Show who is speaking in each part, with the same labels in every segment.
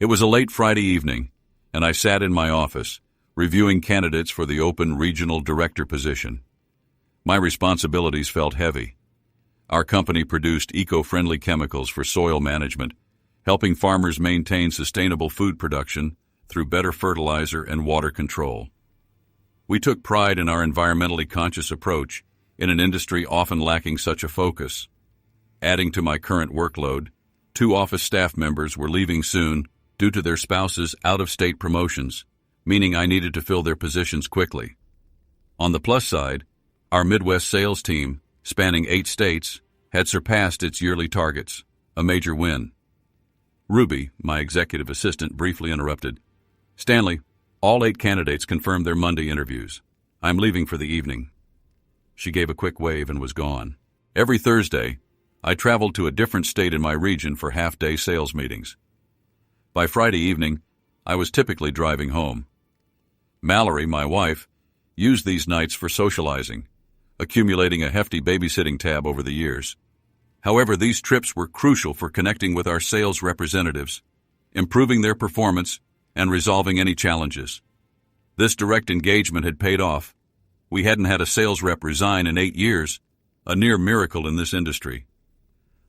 Speaker 1: It was a late Friday evening, and I sat in my office, reviewing candidates for the open regional director position. My responsibilities felt heavy. Our company produced eco-friendly chemicals for soil management, helping farmers maintain sustainable food production through better fertilizer and water control. We took pride in our environmentally conscious approach in an industry often lacking such a focus. Adding to my current workload, 2 office staff members were leaving soon due to their spouses' out-of-state promotions, meaning I needed to fill their positions quickly. On the plus side, our Midwest sales team, spanning 8 states, had surpassed its yearly targets, a major win. Ruby, my executive assistant, briefly interrupted. "Stanley, all 8 candidates confirmed their Monday interviews. I'm leaving for the evening." She gave a quick wave and was gone. Every Thursday, I traveled to a different state in my region for half-day sales meetings. By Friday evening, I was typically driving home. Mallory, my wife, used these nights for socializing, accumulating a hefty babysitting tab over the years. However, these trips were crucial for connecting with our sales representatives, improving their performance, and resolving any challenges. This direct engagement had paid off. We hadn't had a sales rep resign in 8 years, a near miracle in this industry.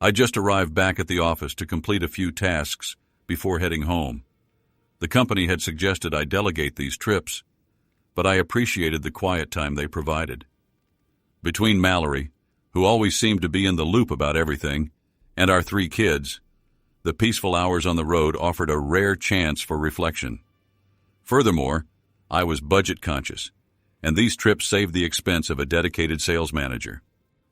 Speaker 1: I just arrived back at the office to complete a few tasks before heading home. The company had suggested I delegate these trips, but I appreciated the quiet time they provided. Between Mallory, who always seemed to be in the loop about everything, and our 3 kids, the peaceful hours on the road offered a rare chance for reflection. Furthermore, I was budget conscious, and these trips saved the expense of a dedicated sales manager.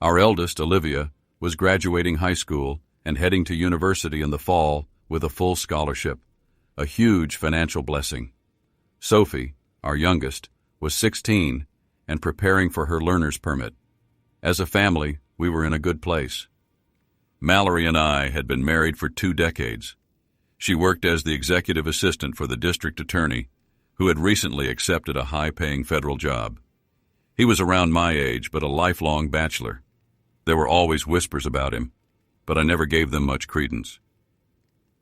Speaker 1: Our eldest, Olivia, was graduating high school and heading to university in the fall with a full scholarship, a huge financial blessing. Sophie, our youngest, was 16 and preparing for her learner's permit. As a family, we were in a good place. Mallory and I had been married for 2 decades. She worked as the executive assistant for the district attorney, who had recently accepted a high-paying federal job. He was around my age, but a lifelong bachelor. There were always whispers about him, but I never gave them much credence.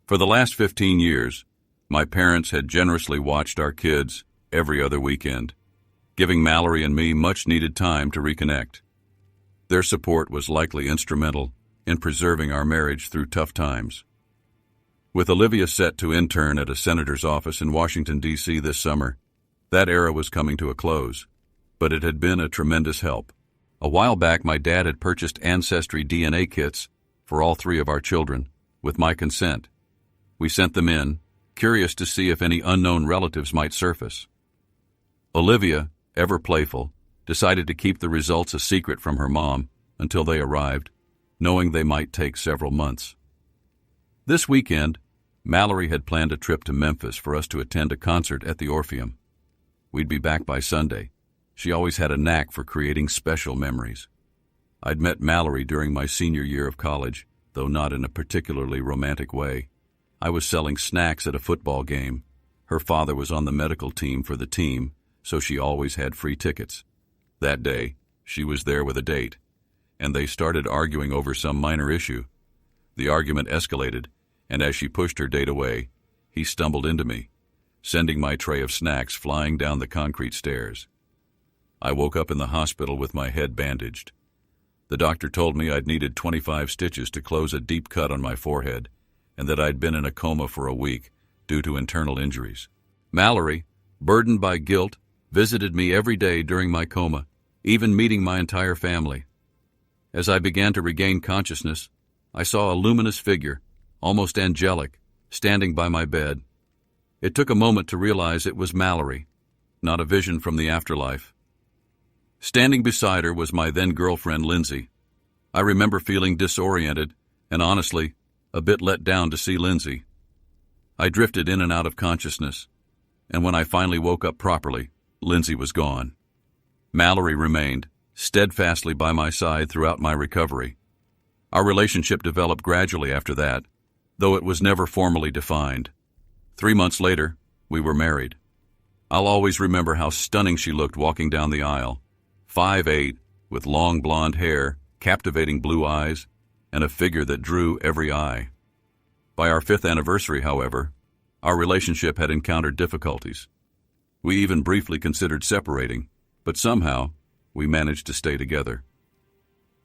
Speaker 1: For the last 15 years, my parents had generously watched our kids every other weekend, giving Mallory and me much-needed time to reconnect. Their support was likely instrumental in preserving our marriage through tough times. With Olivia set to intern at a senator's office in Washington, D.C. this summer, that era was coming to a close, but it had been a tremendous help. A while back, my dad had purchased Ancestry DNA kits for all 3 of our children, with my consent. We sent them in, curious to see if any unknown relatives might surface. Olivia, ever playful, decided to keep the results a secret from her mom until they arrived, knowing they might take several months. This weekend, Mallory had planned a trip to Memphis for us to attend a concert at the Orpheum. We'd be back by Sunday. She always had a knack for creating special memories. I'd met Mallory during my senior year of college, though not in a particularly romantic way. I was selling snacks at a football game. Her father was on the medical team for the team, so she always had free tickets. That day, she was there with a date, and they started arguing over some minor issue. The argument escalated, and as she pushed her date away, he stumbled into me, sending my tray of snacks flying down the concrete stairs. I woke up in the hospital with my head bandaged. The doctor told me I'd needed 25 stitches to close a deep cut on my forehead, and that I'd been in a coma for a week due to internal injuries. Mallory, burdened by guilt, visited me every day during my coma, even meeting my entire family. As I began to regain consciousness, I saw a luminous figure, almost angelic, standing by my bed. It took a moment to realize it was Mallory, not a vision from the afterlife. Standing beside her was my then-girlfriend, Lindsay. I remember feeling disoriented and, honestly, a bit let down to see Lindsay. I drifted in and out of consciousness, and when I finally woke up properly, Lindsay was gone. Mallory remained steadfastly by my side throughout my recovery. Our relationship developed gradually after that, though it was never formally defined. 3 months later, we were married. I'll always remember how stunning she looked walking down the aisle, 5'8", with long blonde hair, captivating blue eyes, and a figure that drew every eye. By our 5th anniversary, however, Our relationship had encountered difficulties. We even briefly considered separating, but somehow we managed to stay together.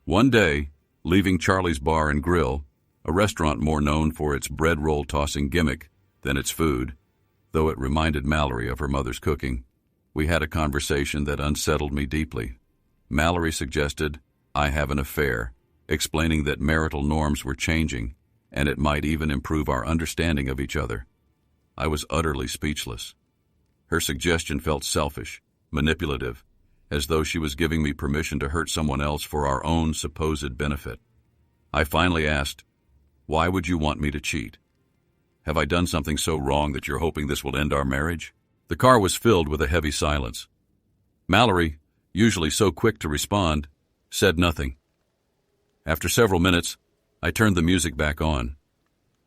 Speaker 1: One day, leaving Charlie's Bar and Grill, a restaurant more known for its bread roll tossing gimmick than its food, though it reminded Mallory of her mother's cooking, we had a conversation that unsettled me deeply. Mallory suggested I have an affair, explaining that marital norms were changing, and it might even improve our understanding of each other. I was utterly speechless. Her suggestion felt selfish, manipulative, as though she was giving me permission to hurt someone else for our own supposed benefit. I finally asked, "Why would you want me to cheat? Have I done something so wrong that you're hoping this will end our marriage?" The car was filled with a heavy silence. Mallory, usually so quick to respond, said nothing. After several minutes, I turned the music back on,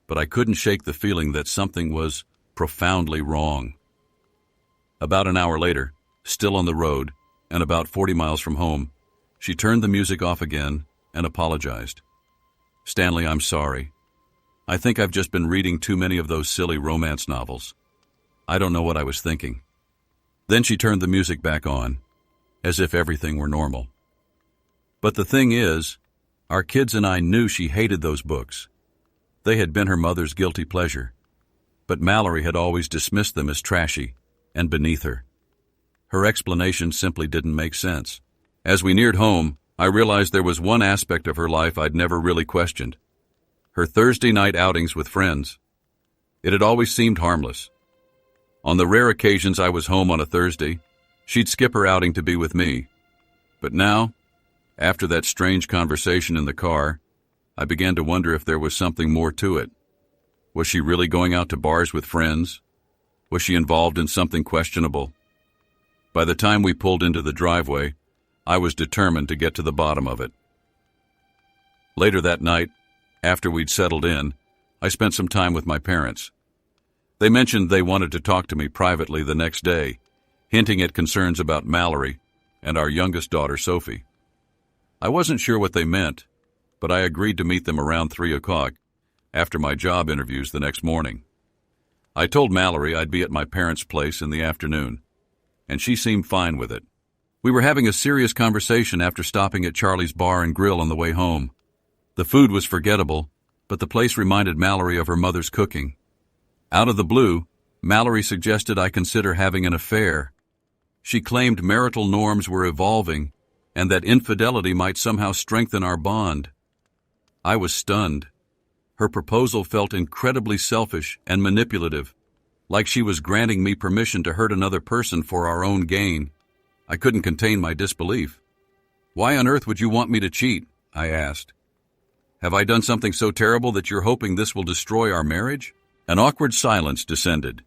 Speaker 1: but I couldn't shake the feeling that something was profoundly wrong. About an hour later, still on the road, and about 40 miles from home, she turned the music off again and apologized. "Stanley, I'm sorry. I think I've just been reading too many of those silly romance novels. I don't know what I was thinking." Then she turned the music back on, as if everything were normal. But the thing is, our kids and I knew she hated those books. They had been her mother's guilty pleasure, but Mallory had always dismissed them as trashy and beneath her. Her explanation simply didn't make sense. As we neared home, I realized there was one aspect of her life I'd never really questioned: her Thursday night outings with friends. It had always seemed harmless. On the rare occasions I was home on a Thursday, she'd skip her outing to be with me. But now, after that strange conversation in the car, I began to wonder if there was something more to it. Was she really going out to bars with friends? Was she involved in something questionable? By the time we pulled into the driveway, I was determined to get to the bottom of it. Later that night, after we'd settled in, I spent some time with my parents. They mentioned they wanted to talk to me privately the next day, hinting at concerns about Mallory and our youngest daughter, Sophie. I wasn't sure what they meant, but I agreed to meet them around 3 o'clock after my job interviews the next morning. I told Mallory I'd be at my parents' place in the afternoon, and she seemed fine with it. We were having a serious conversation after stopping at Charlie's Bar and Grill on the way home. The food was forgettable, but the place reminded Mallory of her mother's cooking. Out of the blue, Mallory suggested I consider having an affair. She claimed marital norms were evolving and that infidelity might somehow strengthen our bond. I was stunned. Her proposal felt incredibly selfish and manipulative, like she was granting me permission to hurt another person for our own gain. I couldn't contain my disbelief. "Why on earth would you want me to cheat?" I asked. "Have I done something so terrible that you're hoping this will destroy our marriage?" An awkward silence descended.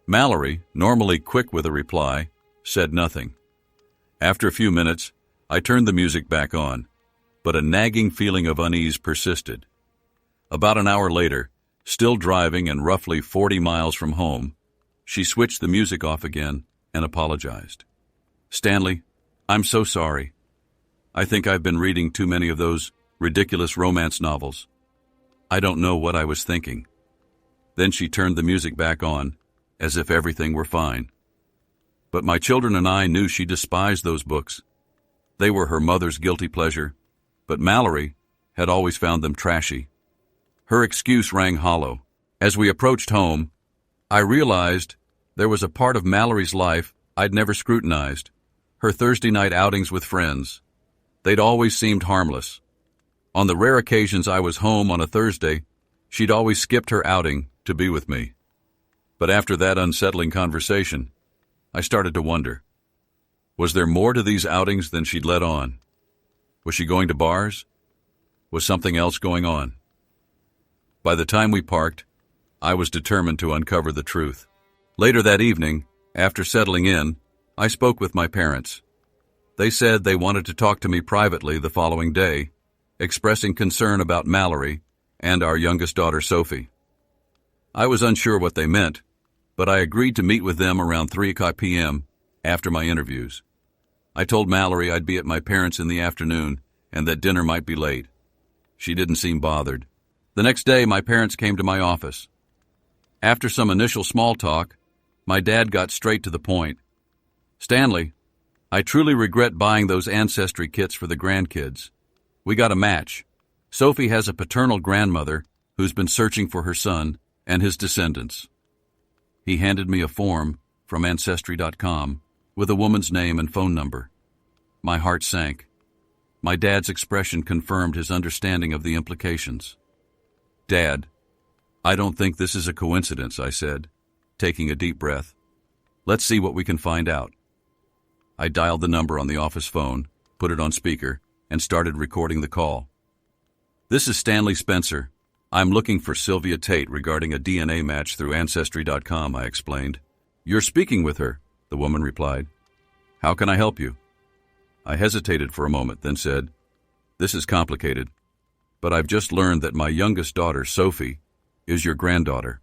Speaker 1: Mallory, normally quick with a reply, said nothing. After a few minutes, I turned the music back on, but a nagging feeling of unease persisted. About an hour later, still driving and roughly 40 miles from home, she switched the music off again and apologized. "Stanley, I'm so sorry. I think I've been reading too many of those ridiculous romance novels. I don't know what I was thinking." Then she turned the music back on, as if everything were fine. But my children and I knew she despised those books. They were her mother's guilty pleasure, but Mallory had always found them trashy. Her excuse rang hollow. As we approached home, I realized there was a part of Mallory's life I'd never scrutinized: her Thursday night outings with friends. They'd always seemed harmless. On the rare occasions I was home on a Thursday, she'd always skipped her outing to be with me. But after that unsettling conversation, I started to wonder, was there more to these outings than she'd let on? Was she going to bars? Was something else going on? By the time we parked, I was determined to uncover the truth. Later that evening, after settling in, I spoke with my parents. They said they wanted to talk to me privately the following day, expressing concern about Mallory and our youngest daughter, Sophie. I was unsure what they meant, but I agreed to meet with them around 3 p.m. after my interviews. I told Mallory I'd be at my parents' in the afternoon and that dinner might be late. She didn't seem bothered. The next day, my parents came to my office. After some initial small talk, my dad got straight to the point. "Stanley, I truly regret buying those ancestry kits for the grandkids. We got a match. Sophie has a paternal grandmother who's been searching for her son and his descendants." He handed me a form from Ancestry.com with a woman's name and phone number. My heart sank. My dad's expression confirmed his understanding of the implications. "Dad, I don't think this is a coincidence," I said, taking a deep breath. "Let's see what we can find out." I dialed the number on the office phone, put it on speaker, and started recording the call. "This is Stanley Spencer. I'm looking for Sylvia Tate regarding a DNA match through Ancestry.com, I explained. "You're speaking with her," the woman replied. "How can I help you?" I hesitated for a moment, then said, "This is complicated, but I've just learned that my youngest daughter, Sophie, is your granddaughter."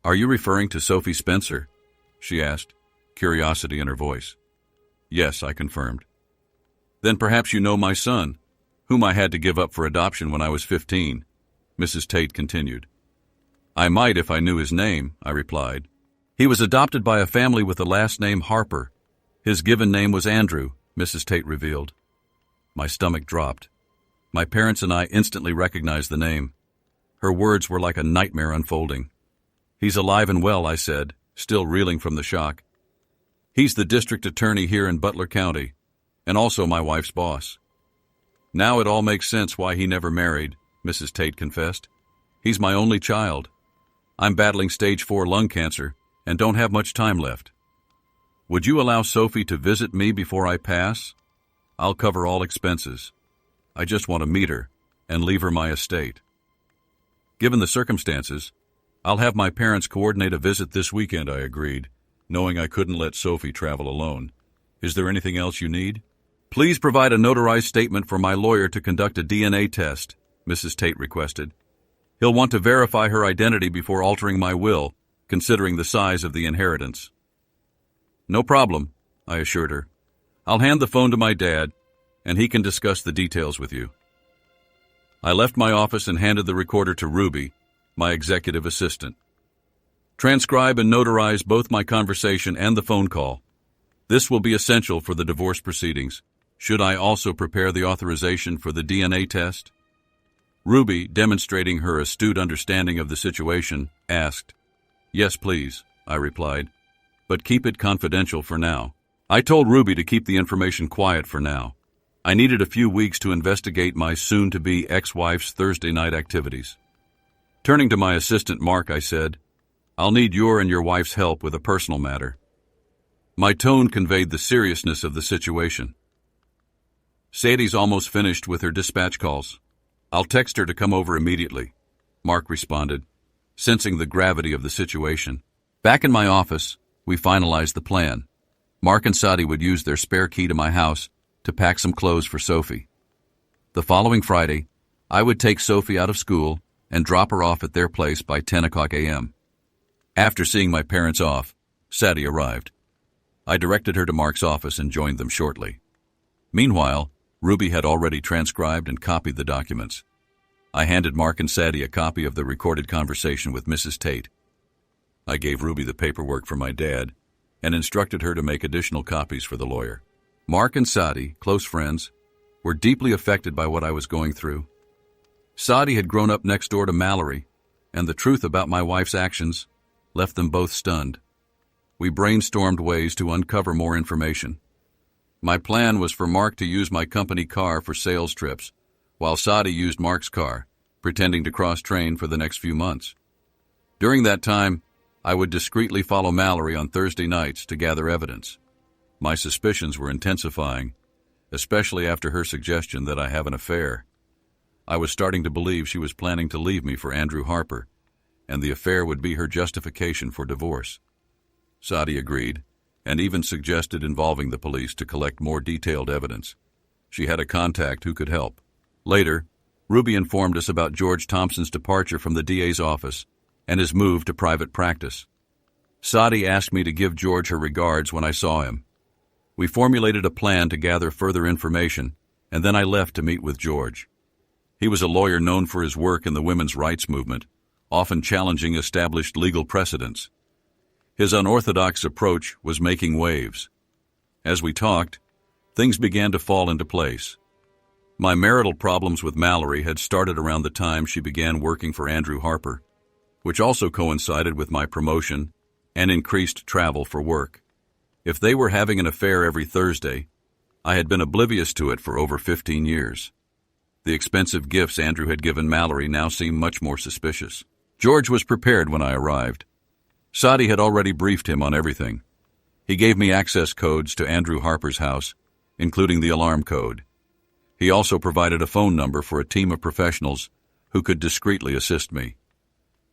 Speaker 1: "Are you referring to Sophie Spencer?" she asked, curiosity in her voice. "Yes," I confirmed. "Then perhaps you know my son, whom I had to give up for adoption when I was 15, Mrs. Tate continued. "I might if I knew his name," I replied. "He was adopted by a family with the last name Harper. His given name was Andrew," Mrs. Tate revealed. My stomach dropped. My parents and I instantly recognized the name. Her words were like a nightmare unfolding. "He's alive and well," I said, still reeling from the shock. "He's the district attorney here in Butler County, and also my wife's boss." "Now it all makes sense why he never married," Mrs. Tate confessed. "He's my only child. I'm battling stage 4 lung cancer and don't have much time left. Would you allow Sophie to visit me before I pass? I'll cover all expenses. I just want to meet her and leave her my estate." "Given the circumstances, I'll have my parents coordinate a visit this weekend," I agreed, knowing I couldn't let Sophie travel alone. "Is there anything else you need?" "Please provide a notarized statement for my lawyer to conduct a DNA test," Mrs. Tate requested. "He'll want to verify her identity before altering my will, considering the size of the inheritance." "No problem," I assured her. "I'll hand the phone to my dad, and he can discuss the details with you." I left my office and handed the recorder to Ruby, my executive assistant. "Transcribe and notarize both my conversation and the phone call. This will be essential for the divorce proceedings. Should I also prepare the authorization for the DNA test?" Ruby, demonstrating her astute understanding of the situation, asked. "Yes, please," I replied, "but keep it confidential for now." I told Ruby to keep the information quiet for now. I needed a few weeks to investigate my soon-to-be ex-wife's Thursday night activities. Turning to my assistant Mark, I said, "I'll need your and your wife's help with a personal matter." My tone conveyed the seriousness of the situation. "Sadie's almost finished with her dispatch calls. I'll text her to come over immediately," Mark responded, sensing the gravity of the situation. Back in my office, we finalized the plan. Mark and Sadie would use their spare key to my house to pack some clothes for Sophie. The following Friday, I would take Sophie out of school and drop her off at their place by 10 o'clock a.m. After seeing my parents off, Sadie arrived. I directed her to Mark's office and joined them shortly. Meanwhile, Ruby had already transcribed and copied the documents. I handed Mark and Sadie a copy of the recorded conversation with Mrs. Tate. I gave Ruby the paperwork for my dad and instructed her to make additional copies for the lawyer. Mark and Sadie, close friends, were deeply affected by what I was going through. Sadie had grown up next door to Mallory, and the truth about my wife's actions left them both stunned. We brainstormed ways to uncover more information. My plan was for Mark to use my company car for sales trips, while Sadie used Mark's car, pretending to cross-train for the next few months. During that time, I would discreetly follow Mallory on Thursday nights to gather evidence. My suspicions were intensifying, especially after her suggestion that I have an affair. I was starting to believe she was planning to leave me for Andrew Harper, and the affair would be her justification for divorce. Sadie agreed, and even suggested involving the police to collect more detailed evidence. She had a contact who could help. Later, Ruby informed us about George Thompson's departure from the DA's office and his move to private practice. Sadie asked me to give George her regards when I saw him. We formulated a plan to gather further information, and then I left to meet with George. He was a lawyer known for his work in the women's rights movement, often challenging established legal precedents. His unorthodox approach was making waves. As we talked, things began to fall into place. My marital problems with Mallory had started around the time she began working for Andrew Harper, which also coincided with my promotion and increased travel for work. If they were having an affair every Thursday, I had been oblivious to it for over 15 years. The expensive gifts Andrew had given Mallory now seemed much more suspicious. George was prepared when I arrived. Sadi had already briefed him on everything. He gave me access codes to Andrew Harper's house, including the alarm code. He also provided a phone number for a team of professionals who could discreetly assist me.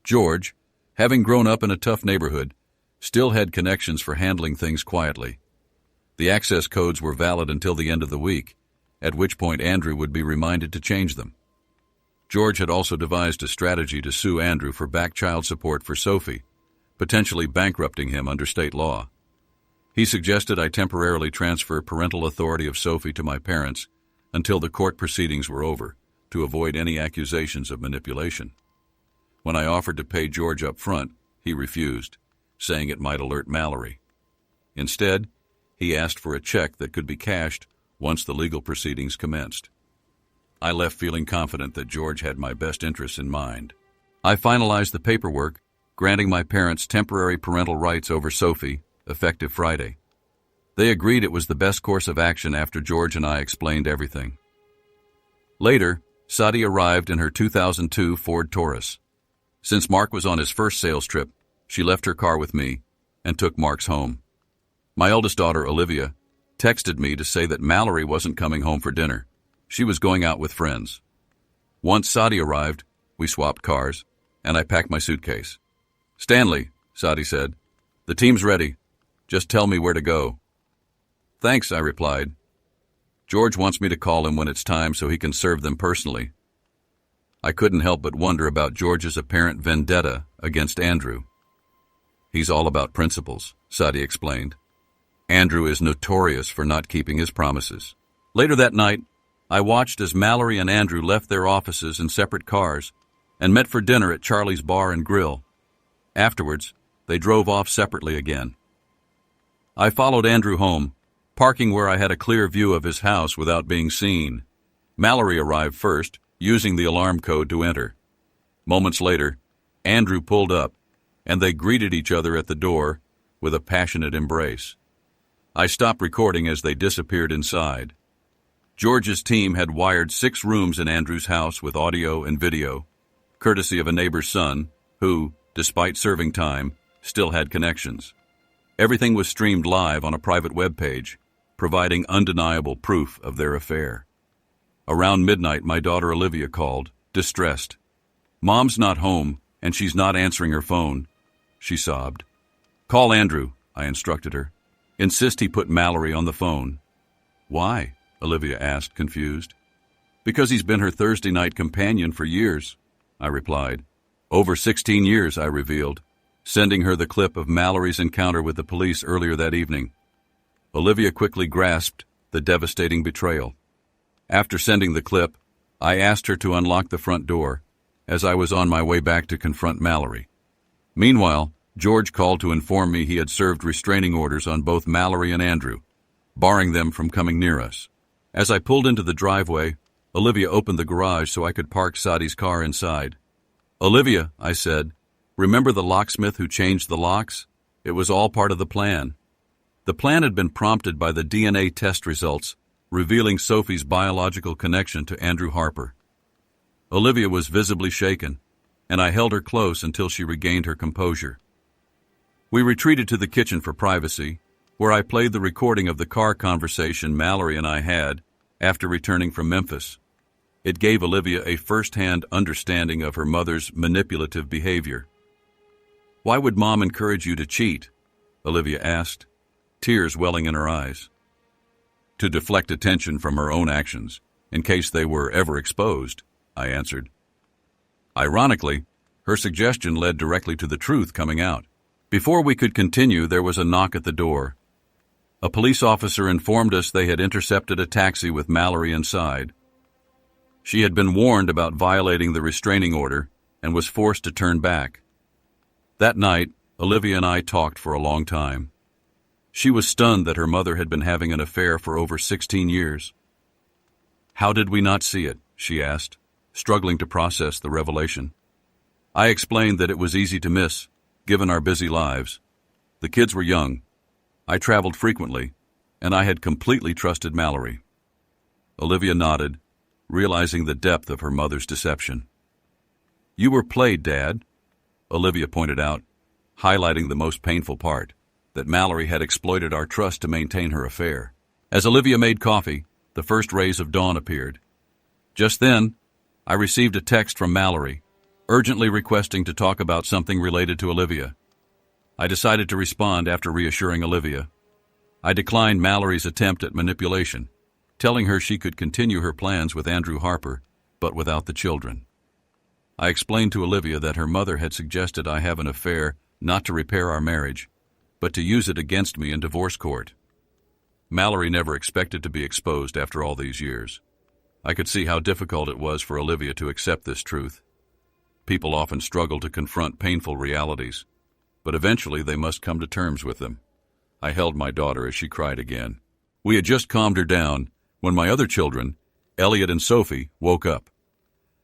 Speaker 1: George, having grown up in a tough neighborhood, still had connections for handling things quietly. The access codes were valid until the end of the week, at which point Andrew would be reminded to change them. George had also devised a strategy to sue Andrew for back child support for Sophie, potentially bankrupting him under state law. He suggested I temporarily transfer parental authority of Sophie to my parents until the court proceedings were over, to avoid any accusations of manipulation. When I offered to pay George up front, he refused, saying it might alert Mallory. Instead, he asked for a check that could be cashed once the legal proceedings commenced. I left feeling confident that George had my best interests in mind. I finalized the paperwork, granting my parents temporary parental rights over Sophie, effective Friday. They agreed it was the best course of action after George and I explained everything. Later, Sadi arrived in her 2002 Ford Taurus. Since Mark was on his first sales trip, she left her car with me and took Mark's home. My eldest daughter, Olivia, texted me to say that Mallory wasn't coming home for dinner. She was going out with friends. Once Sadi arrived, we swapped cars, and I packed my suitcase. "Stanley," Sadi said, "the team's ready. Just tell me where to go." "Thanks," I replied. "George wants me to call him when it's time so he can serve them personally." I couldn't help but wonder about George's apparent vendetta against Andrew. "He's all about principles," Sadi explained. "Andrew is notorious for not keeping his promises." Later that night, I watched as Mallory and Andrew left their offices in separate cars and met for dinner at Charlie's Bar and Grill. Afterwards, they drove off separately again. I followed Andrew home, parking where I had a clear view of his house without being seen. Mallory arrived first, using the alarm code to enter. Moments later, Andrew pulled up, and they greeted each other at the door with a passionate embrace. I stopped recording as they disappeared inside. George's team had wired 6 rooms in Andrew's house with audio and video, courtesy of a neighbor's son, who, despite serving time, still had connections. Everything was streamed live on a private web page, providing undeniable proof of their affair. Around midnight, my daughter Olivia called, distressed. "Mom's not home, and she's not answering her phone," she sobbed. "Call Andrew," I instructed her. "Insist he put Mallory on the phone." "Why?" Olivia asked, confused. "Because he's been her Thursday night companion for years," I replied. "Over 16 years," I revealed, sending her the clip of Mallory's encounter with the police earlier that evening. Olivia quickly grasped the devastating betrayal. After sending the clip, I asked her to unlock the front door, as I was on my way back to confront Mallory. Meanwhile, George called to inform me he had served restraining orders on both Mallory and Andrew, barring them from coming near us. As I pulled into the driveway, Olivia opened the garage so I could park Sadi's car inside. "Olivia," I said, "remember the locksmith who changed the locks? It was all part of the plan." The plan had been prompted by the DNA test results, revealing Sophie's biological connection to Andrew Harper. Olivia was visibly shaken, and I held her close until she regained her composure. We retreated to the kitchen for privacy, where I played the recording of the car conversation Mallory and I had after returning from Memphis. It gave Olivia a first-hand understanding of her mother's manipulative behavior. "Why would Mom encourage you to cheat?" Olivia asked, tears welling in her eyes. "To deflect attention from her own actions, in case they were ever exposed," I answered. Ironically, her suggestion led directly to the truth coming out. Before we could continue, there was a knock at the door. A police officer informed us they had intercepted a taxi with Mallory inside. She had been warned about violating the restraining order and was forced to turn back. That night, Olivia and I talked for a long time. She was stunned that her mother had been having an affair for over 16 years. "How did we not see it?" she asked, struggling to process the revelation. I explained that it was easy to miss, given our busy lives. The kids were young. I traveled frequently, and I had completely trusted Mallory. Olivia nodded, realizing the depth of her mother's deception. "You were played, Dad," Olivia pointed out, highlighting the most painful part, that Mallory had exploited our trust to maintain her affair. As Olivia made coffee, the first rays of dawn appeared. Just then, I received a text from Mallory, urgently requesting to talk about something related to Olivia. I decided to respond after reassuring Olivia. I declined Mallory's attempt at manipulation, telling her she could continue her plans with Andrew Harper, but without the children. I explained to Olivia that her mother had suggested I have an affair not to repair our marriage, but to use it against me in divorce court. Mallory never expected to be exposed after all these years. I could see how difficult it was for Olivia to accept this truth. People often struggle to confront painful realities, but eventually they must come to terms with them. I held my daughter as she cried again. We had just calmed her down when my other children, Elliot and Sophie, woke up.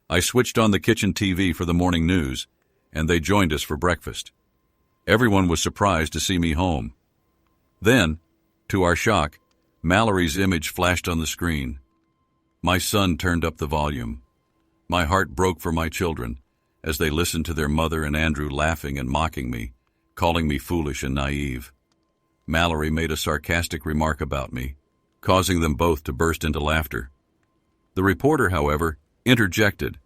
Speaker 1: I switched on the kitchen TV for the morning news, and they joined us for breakfast. Everyone was surprised to see me home. Then, to our shock, Mallory's image flashed on the screen. My son turned up the volume. My heart broke for my children as they listened to their mother and Andrew laughing and mocking me, calling me foolish and naive. Mallory made a sarcastic remark about me, causing them both to burst into laughter. The reporter, however, interjected,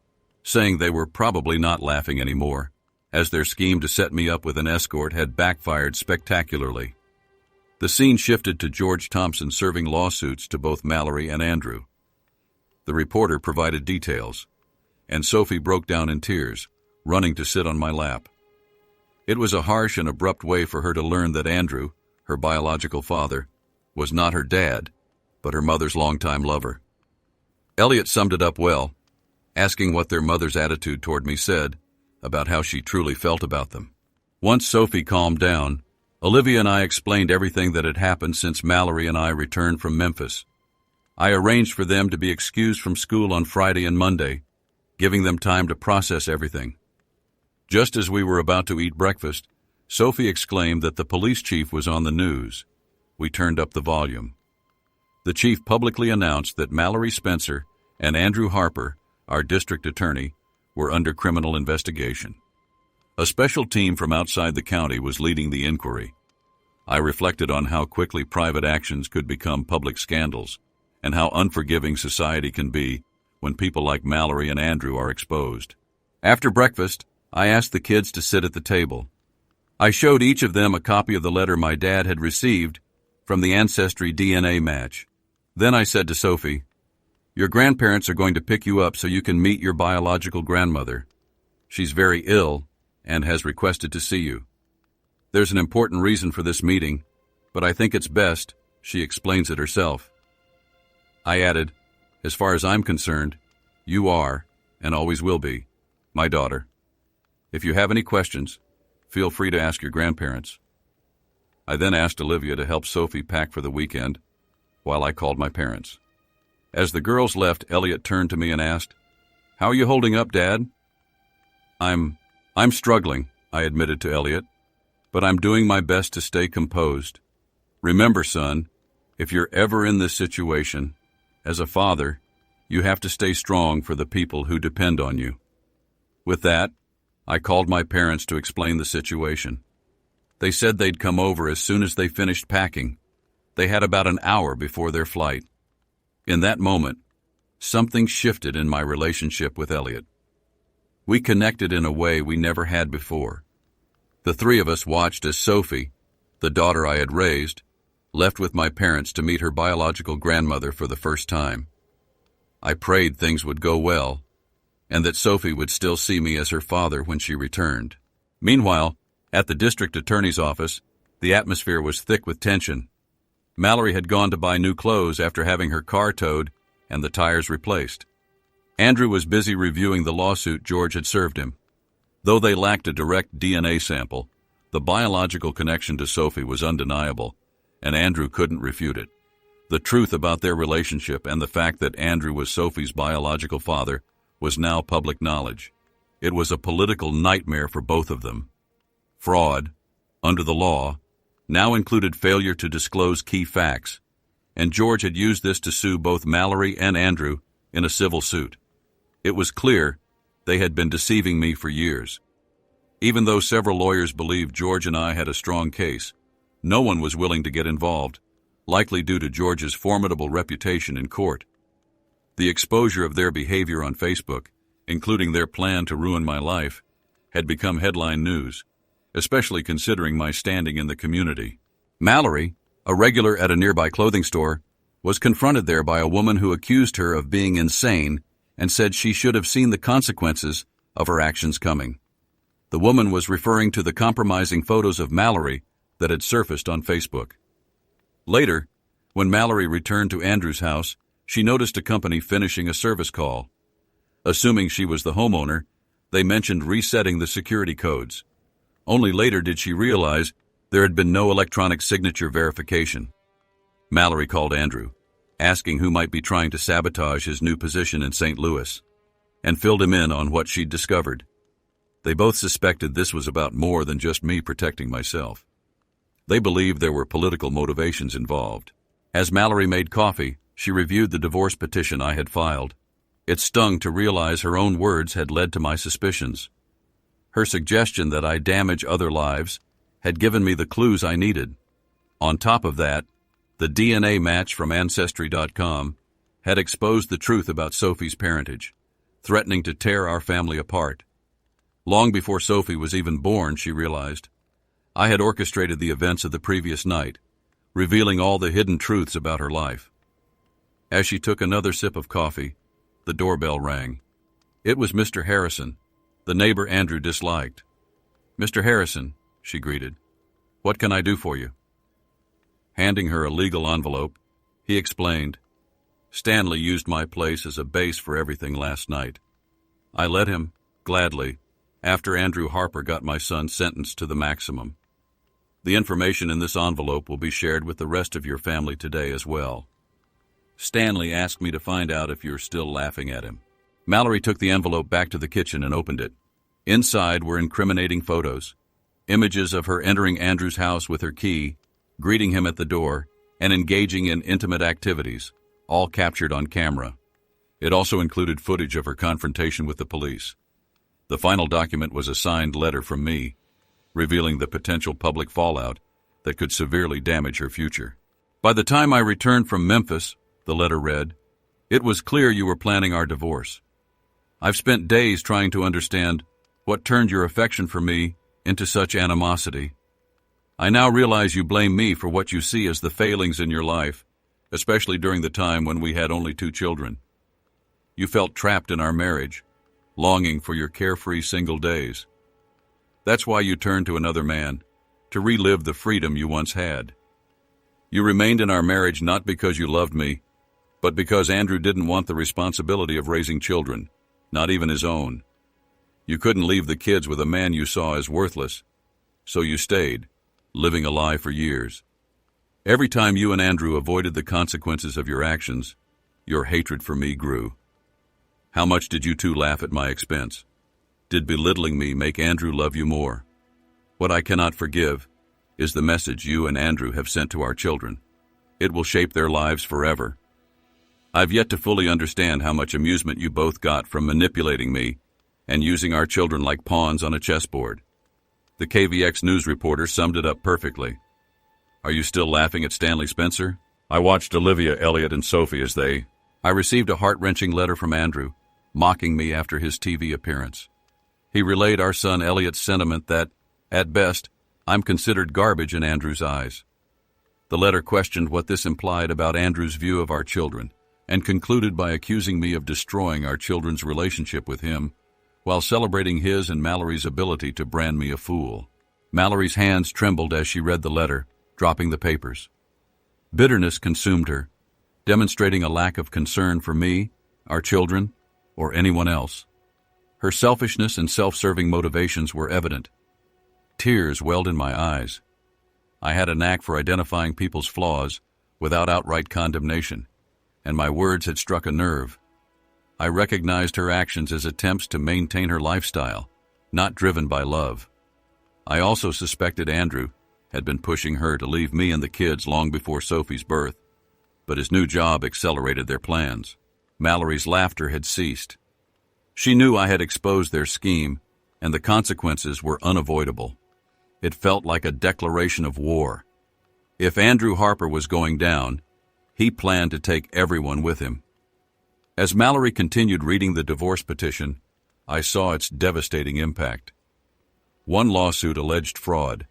Speaker 1: saying they were probably not laughing anymore, as their scheme to set me up with an escort had backfired spectacularly. The scene shifted to George Thompson serving lawsuits to both Mallory and Andrew. The reporter provided details, and Sophie broke down in tears, running to sit on my lap. It was a harsh and abrupt way for her to learn that Andrew, her biological father, was not her dad, but her mother's longtime lover. Elliot summed it up well, asking what their mother's attitude toward me said about how she truly felt about them. Once Sophie calmed down, Olivia and I explained everything that had happened since Mallory and I returned from Memphis. I arranged for them to be excused from school on Friday and Monday, giving them time to process everything. Just as we were about to eat breakfast, Sophie exclaimed that the police chief was on the news. We turned up the volume. The chief publicly announced that Mallory Spencer and Andrew Harper, our district attorney, were under criminal investigation. A special team from outside the county was leading the inquiry. I reflected on how quickly private actions could become public scandals, and how unforgiving society can be when people like Mallory and Andrew are exposed. After breakfast, I asked the kids to sit at the table. I showed each of them a copy of the letter my dad had received from the Ancestry DNA match. Then I said to Sophie, "Your grandparents are going to pick you up so you can meet your biological grandmother. She's very ill and has requested to see you. There's an important reason for this meeting, but I think it's best she explains it herself." I added, "As far as I'm concerned, you are, and always will be, my daughter. If you have any questions, feel free to ask your grandparents." I then asked Olivia to help Sophie pack for the weekend while I called my parents. As the girls left, Elliot turned to me and asked, "How are you holding up, Dad?" I'm struggling," I admitted to Elliot, "but I'm doing my best to stay composed. Remember, son, if you're ever in this situation, as a father, you have to stay strong for the people who depend on you." With that, I called my parents to explain the situation. They said they'd come over as soon as they finished packing. They had about an hour before their flight. In that moment, something shifted in my relationship with Elliot. We connected in a way we never had before. The three of us watched as Sophie, the daughter I had raised, left with my parents to meet her biological grandmother for the first time. I prayed things would go well, and that Sophie would still see me as her father when she returned. Meanwhile, at the district attorney's office, the atmosphere was thick with tension. Mallory had gone to buy new clothes after having her car towed and the tires replaced. Andrew was busy reviewing the lawsuit George had served him. Though they lacked a direct DNA sample, the biological connection to Sophie was undeniable, and Andrew couldn't refute it. The truth about their relationship and the fact that Andrew was Sophie's biological father was now public knowledge. It was a political nightmare for both of them. Fraud, under the law, now included failure to disclose key facts, and George had used this to sue both Mallory and Andrew in a civil suit. It was clear they had been deceiving me for years. Even though several lawyers believed George and I had a strong case, no one was willing to get involved, likely due to George's formidable reputation in court. The exposure of their behavior on Facebook, including their plan to ruin my life, had become headline news, especially considering my standing in the community. Mallory, a regular at a nearby clothing store, was confronted there by a woman who accused her of being insane and said she should have seen the consequences of her actions coming. The woman was referring to the compromising photos of Mallory that had surfaced on Facebook. Later, when Mallory returned to Andrew's house, she noticed a company finishing a service call. Assuming she was the homeowner, they mentioned resetting the security codes. Only later did she realize there had been no electronic signature verification. Mallory called Andrew, asking who might be trying to sabotage his new position in St. Louis, and filled him in on what she'd discovered. They both suspected this was about more than just me protecting myself. They believed there were political motivations involved. As Mallory made coffee, she reviewed the divorce petition I had filed. It stung to realize her own words had led to my suspicions. Her suggestion that I damage other lives had given me the clues I needed. On top of that, the DNA match from Ancestry.com had exposed the truth about Sophie's parentage, threatening to tear our family apart. Long before Sophie was even born, she realized, I had orchestrated the events of the previous night, revealing all the hidden truths about her life. As she took another sip of coffee, the doorbell rang. It was Mr. Harrison, the neighbor Andrew disliked. "Mr. Harrison," she greeted, "what can I do for you?" Handing her a legal envelope, he explained, "Stanley used my place as a base for everything last night. I let him, gladly, after Andrew Harper got my son sentenced to the maximum. The information in this envelope will be shared with the rest of your family today as well. Stanley asked me to find out if you're still laughing at him." Mallory took the envelope back to the kitchen and opened it. Inside were incriminating photos, images of her entering Andrew's house with her key, greeting him at the door, and engaging in intimate activities, all captured on camera. It also included footage of her confrontation with the police. The final document was a signed letter from me, revealing the potential public fallout that could severely damage her future. "By the time I returned from Memphis," the letter read, "it was clear you were planning our divorce. I've spent days trying to understand what turned your affection for me into such animosity. I now realize you blame me for what you see as the failings in your life, especially during the time when we had only 2 children. You felt trapped in our marriage, longing for your carefree single days. That's why you turned to another man, to relive the freedom you once had. You remained in our marriage not because you loved me, but because Andrew didn't want the responsibility of raising children, not even his own. You couldn't leave the kids with a man you saw as worthless, so you stayed, living a lie for years. Every time you and Andrew avoided the consequences of your actions, your hatred for me grew. How much did you two laugh at my expense? Did belittling me make Andrew love you more? What I cannot forgive is the message you and Andrew have sent to our children. It will shape their lives forever. I've yet to fully understand how much amusement you both got from manipulating me and using our children like pawns on a chessboard. The KVX news reporter summed it up perfectly. Are you still laughing at Stanley Spencer? I watched Olivia, Elliot, and Sophie as they... I received a heart-wrenching letter from Andrew, mocking me after his TV appearance. He relayed our son Elliot's sentiment that, at best, I'm considered garbage in Andrew's eyes. The letter questioned what this implied about Andrew's view of our children, and concluded by accusing me of destroying our children's relationship with him, while celebrating his and Mallory's ability to brand me a fool. Mallory's hands trembled as she read the letter, dropping the papers. Bitterness consumed her, demonstrating a lack of concern for me, our children, or anyone else. Her selfishness and self-serving motivations were evident. Tears welled in my eyes. I had a knack for identifying people's flaws without outright condemnation, and my words had struck a nerve. I recognized her actions as attempts to maintain her lifestyle, not driven by love. I also suspected Andrew had been pushing her to leave me and the kids long before Sophie's birth, but his new job accelerated their plans. Mallory's laughter had ceased. She knew I had exposed their scheme, and the consequences were unavoidable. It felt like a declaration of war. If Andrew Harper was going down, he planned to take everyone with him. As Mallory continued reading the divorce petition, I saw its devastating impact. One lawsuit alleged fraud,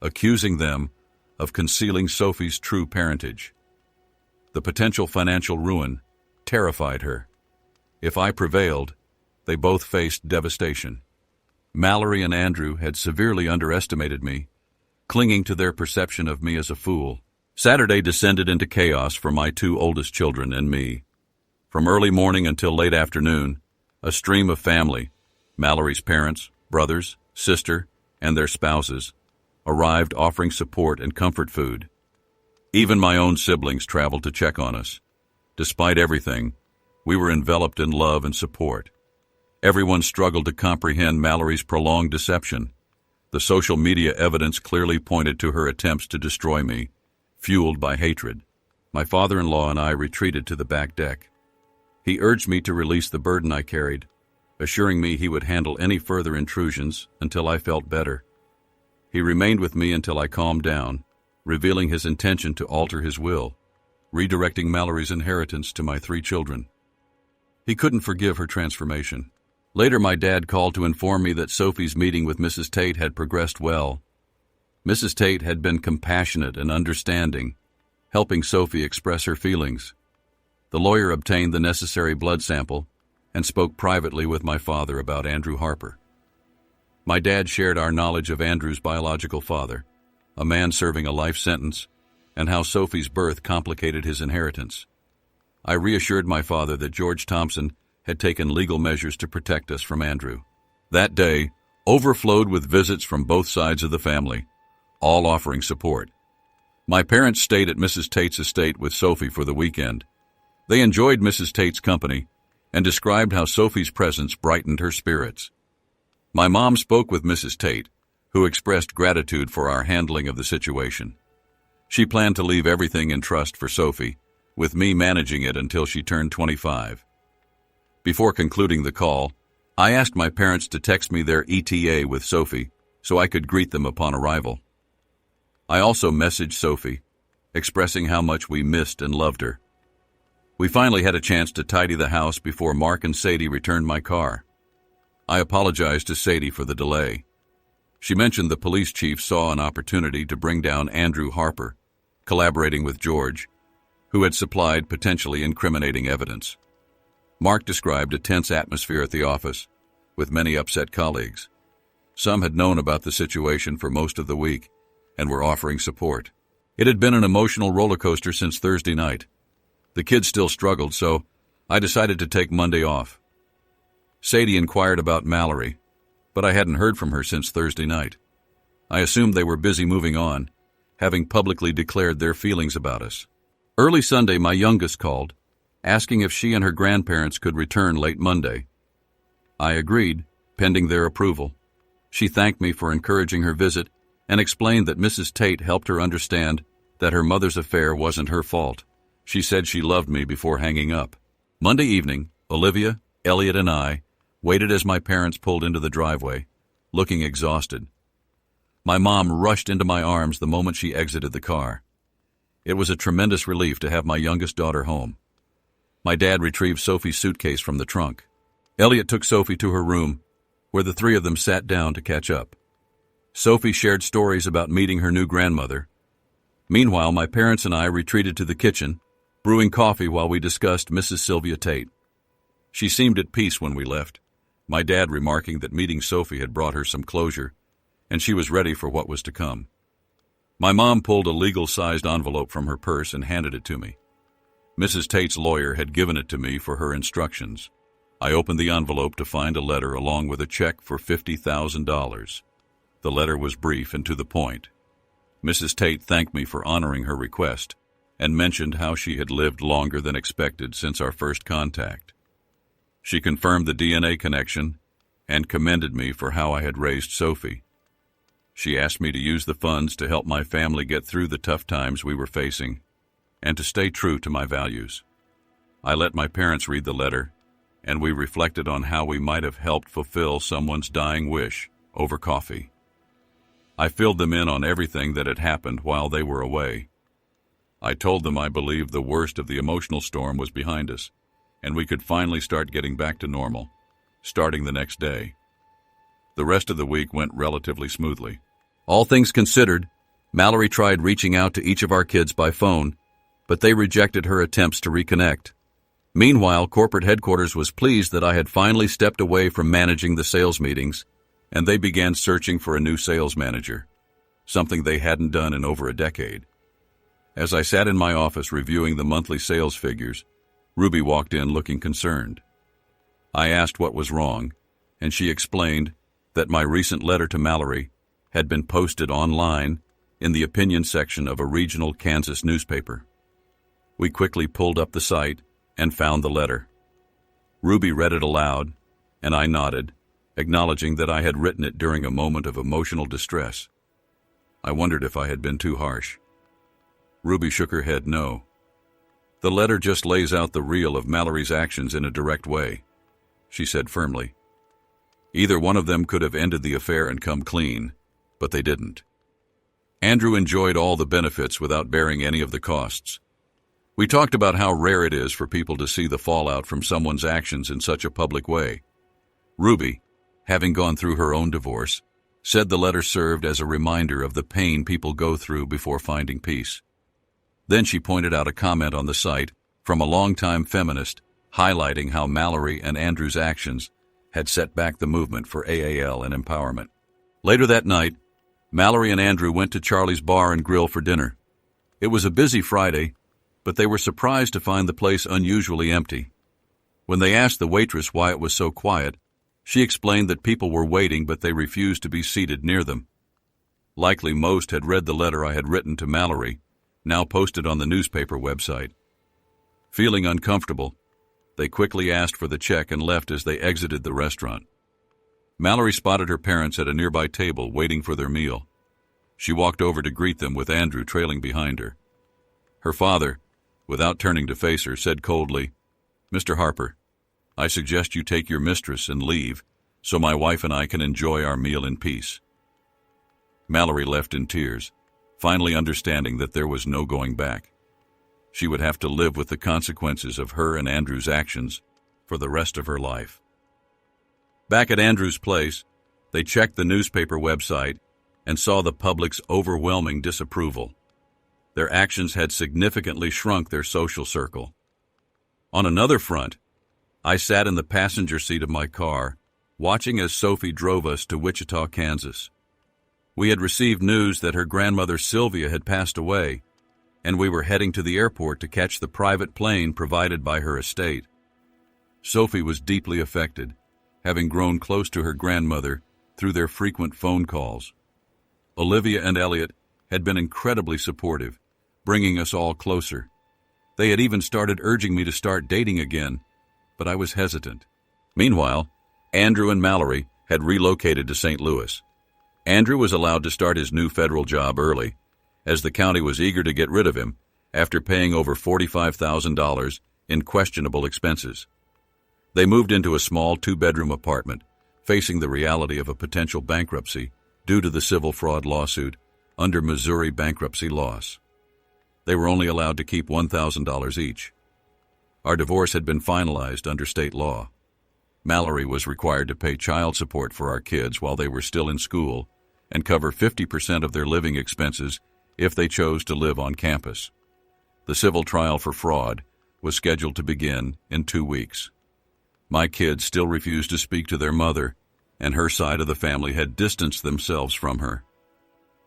Speaker 1: accusing them of concealing Sophie's true parentage. The potential financial ruin terrified her. If I prevailed, they both faced devastation. Mallory and Andrew had severely underestimated me, clinging to their perception of me as a fool. Saturday descended into chaos for my two oldest children and me. From early morning until late afternoon, a stream of family, Mallory's parents, brothers, sister, and their spouses, arrived offering support and comfort food. Even my own siblings traveled to check on us. Despite everything, we were enveloped in love and support. Everyone struggled to comprehend Mallory's prolonged deception. The social media evidence clearly pointed to her attempts to destroy me, fueled by hatred. My father-in-law and I retreated to the back deck. He urged me to release the burden I carried, assuring me he would handle any further intrusions until I felt better. He remained with me until I calmed down, revealing his intention to alter his will, redirecting Mallory's inheritance to my 3 children. He couldn't forgive her transformation. Later, my dad called to inform me that Sophie's meeting with Mrs. Tate had progressed well. Mrs. Tate had been compassionate and understanding, helping Sophie express her feelings. The lawyer obtained the necessary blood sample and spoke privately with my father about Andrew Harper. My dad shared our knowledge of Andrew's biological father, a man serving a life sentence, and how Sophie's birth complicated his inheritance. I reassured my father that George Thompson had taken legal measures to protect us from Andrew. That day overflowed with visits from both sides of the family, all offering support. My parents stayed at Mrs. Tate's estate with Sophie for the weekend. They enjoyed Mrs. Tate's company and described how Sophie's presence brightened her spirits. My mom spoke with Mrs. Tate, who expressed gratitude for our handling of the situation. She planned to leave everything in trust for Sophie, with me managing it until she turned 25. Before concluding the call, I asked my parents to text me their ETA with Sophie so I could greet them upon arrival. I also messaged Sophie, expressing how much we missed and loved her. We finally had a chance to tidy the house before Mark and Sadie returned my car. I apologized to Sadie for the delay. She mentioned the police chief saw an opportunity to bring down Andrew Harper, collaborating with George, who had supplied potentially incriminating evidence. Mark described a tense atmosphere at the office, with many upset colleagues. Some had known about the situation for most of the week and were offering support. It had been an emotional roller coaster since Thursday night. The kids still struggled, so I decided to take Monday off. Sadie inquired about Mallory, but I hadn't heard from her since Thursday night. I assumed they were busy moving on, having publicly declared their feelings about us. Early Sunday, my youngest called, asking if she and her grandparents could return late Monday. I agreed, pending their approval. She thanked me for encouraging her visit and explained that Mrs. Tate helped her understand that her mother's affair wasn't her fault. She said she loved me before hanging up. Monday evening, Olivia, Elliot, and I waited as my parents pulled into the driveway, looking exhausted. My mom rushed into my arms the moment she exited the car. It was a tremendous relief to have my youngest daughter home. My dad retrieved Sophie's suitcase from the trunk. Elliot took Sophie to her room, where the 3 of them sat down to catch up. Sophie shared stories about meeting her new grandmother. Meanwhile, my parents and I retreated to the kitchen, brewing coffee while we discussed Mrs. Sylvia Tate. She seemed at peace when we left, my dad remarking that meeting Sophie had brought her some closure, and she was ready for what was to come. My mom pulled a legal-sized envelope from her purse and handed it to me. Mrs. Tate's lawyer had given it to me for her instructions. I opened the envelope to find a letter along with a check for $50,000. The letter was brief and to the point. Mrs. Tate thanked me for honoring her request and mentioned how she had lived longer than expected since our first contact. She confirmed the DNA connection and commended me for how I had raised Sophie. She asked me to use the funds to help my family get through the tough times we were facing and to stay true to my values. I let my parents read the letter, and we reflected on how we might have helped fulfill someone's dying wish over coffee. I filled them in on everything that had happened while they were away. I told them I believed the worst of the emotional storm was behind us, and we could finally start getting back to normal, starting the next day. The rest of the week went relatively smoothly. All things considered, Mallory tried reaching out to each of our kids by phone, but they rejected her attempts to reconnect. Meanwhile, corporate headquarters was pleased that I had finally stepped away from managing the sales meetings, and they began searching for a new sales manager, something they hadn't done in over a decade. As I sat in my office reviewing the monthly sales figures, Ruby walked in looking concerned. I asked what was wrong, and she explained that my recent letter to Mallory had been posted online in the opinion section of a regional Kansas newspaper. We quickly pulled up the site and found the letter. Ruby read it aloud, and I nodded, acknowledging that I had written it during a moment of emotional distress. I wondered if I had been too harsh. Ruby shook her head no. The letter just lays out the real of Mallory's actions in a direct way, she said firmly. Either one of them could have ended the affair and come clean, but they didn't. Andrew enjoyed all the benefits without bearing any of the costs. We talked about how rare it is for people to see the fallout from someone's actions in such a public way. Ruby, having gone through her own divorce, said the letter served as a reminder of the pain people go through before finding peace. Then she pointed out a comment on the site from a longtime feminist highlighting how Mallory and Andrew's actions had set back the movement for AAL and empowerment. Later that night, Mallory and Andrew went to Charlie's Bar and Grill for dinner. It was a busy Friday, but they were surprised to find the place unusually empty. When they asked the waitress why it was so quiet, she explained that people were waiting but they refused to be seated near them. Likely most had read the letter I had written to Mallory, now posted on the newspaper website. Feeling uncomfortable, they quickly asked for the check and left as they exited the restaurant. Mallory spotted her parents at a nearby table waiting for their meal. She walked over to greet them with Andrew trailing behind her. Her father, without turning to face her, said coldly, "Mr. Harper, I suggest you take your mistress and leave so my wife and I can enjoy our meal in peace." Mallory left in tears, finally understanding that there was no going back. She would have to live with the consequences of her and Andrew's actions for the rest of her life. Back at Andrew's place, they checked the newspaper website and saw the public's overwhelming disapproval. Their actions had significantly shrunk their social circle. On another front, I sat in the passenger seat of my car, watching as Sophie drove us to Wichita, Kansas. We had received news that her grandmother Sylvia had passed away, and we were heading to the airport to catch the private plane provided by her estate. Sophie was deeply affected, having grown close to her grandmother through their frequent phone calls. Olivia and Elliot had been incredibly supportive, bringing us all closer. They had even started urging me to start dating again, but I was hesitant. Meanwhile, Andrew and Mallory had relocated to St. Louis. Andrew was allowed to start his new federal job early, as the county was eager to get rid of him after paying over $45,000 in questionable expenses. They moved into a small two-bedroom apartment, facing the reality of a potential bankruptcy due to the civil fraud lawsuit under Missouri bankruptcy laws. They were only allowed to keep $1,000 each. Our divorce had been finalized under state law. Mallory was required to pay child support for our kids while they were still in school and cover 50% of their living expenses if they chose to live on campus. The civil trial for fraud was scheduled to begin in 2 weeks. My kids still refused to speak to their mother, and her side of the family had distanced themselves from her.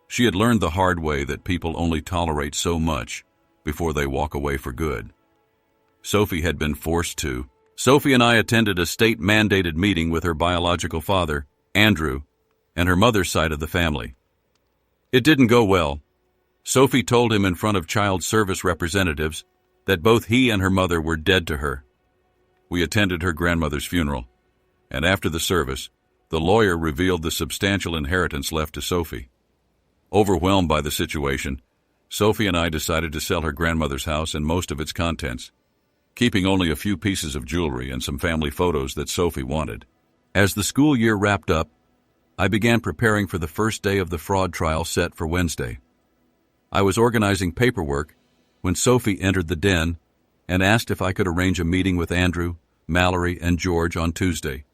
Speaker 1: She had learned the hard way that people only tolerate so much before they walk away for good. Sophie had been forced to, Sophie and I attended a state-mandated meeting with her biological father, Andrew, and her mother's side of the family. It didn't go well. Sophie told him in front of child service representatives that both he and her mother were dead to her. We attended her grandmother's funeral, and after the service, the lawyer revealed the substantial inheritance left to Sophie. Overwhelmed by the situation, Sophie and I decided to sell her grandmother's house and most of its contents, keeping only a few pieces of jewelry and some family photos that Sophie wanted. As the school year wrapped up, I began preparing for the first day of the fraud trial set for Wednesday. I was organizing paperwork when Sophie entered the den and asked if I could arrange a meeting with Andrew, Mallory, and George on Tuesday.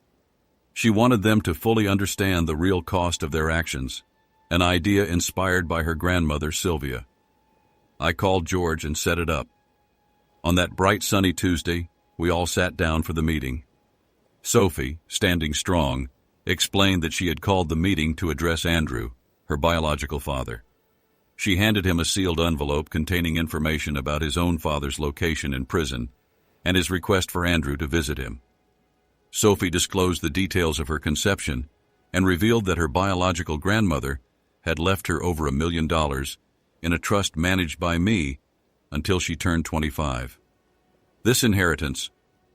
Speaker 1: She wanted them to fully understand the real cost of their actions, an idea inspired by her grandmother, Sylvia. I called George and set it up. On that bright sunny Tuesday, we all sat down for the meeting. Sophie, standing strong, explained that she had called the meeting to address Andrew, her biological father. She handed him a sealed envelope containing information about his own father's location in prison and his request for Andrew to visit him. Sophie disclosed the details of her conception and revealed that her biological grandmother had left her over $1 million in a trust managed by me until she turned 25. This inheritance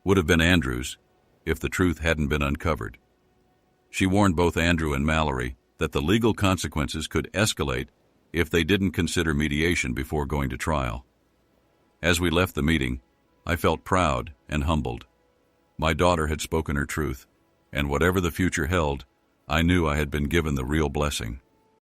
Speaker 1: would have been Andrew's if the truth hadn't been uncovered. She warned both Andrew and Mallory that the legal consequences could escalate if they didn't consider mediation before going to trial. As we left the meeting, I felt proud and humbled. My daughter had spoken her truth, and whatever the future held, I knew I had been given the real blessing.